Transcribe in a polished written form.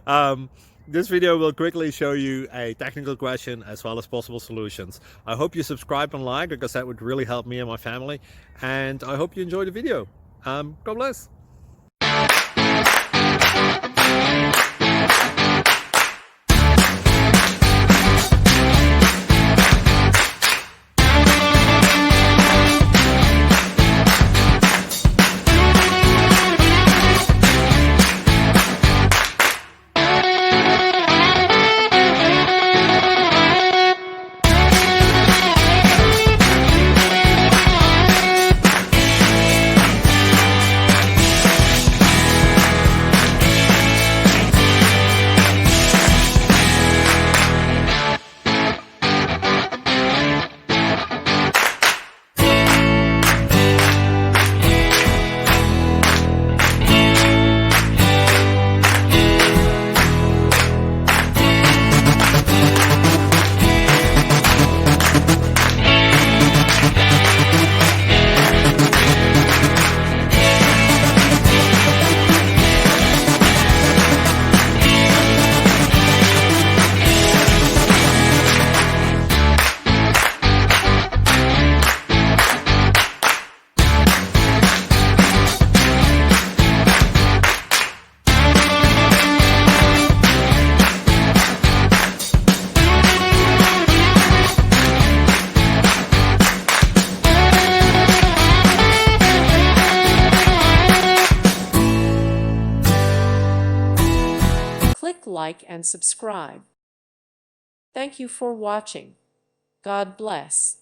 um, this video will quickly show you a technical question as well as possible solutions. I hope you subscribe and like, because that would really help me and my family. And I hope you enjoy the video. God bless. Click like and subscribe. Thank you for watching. God bless.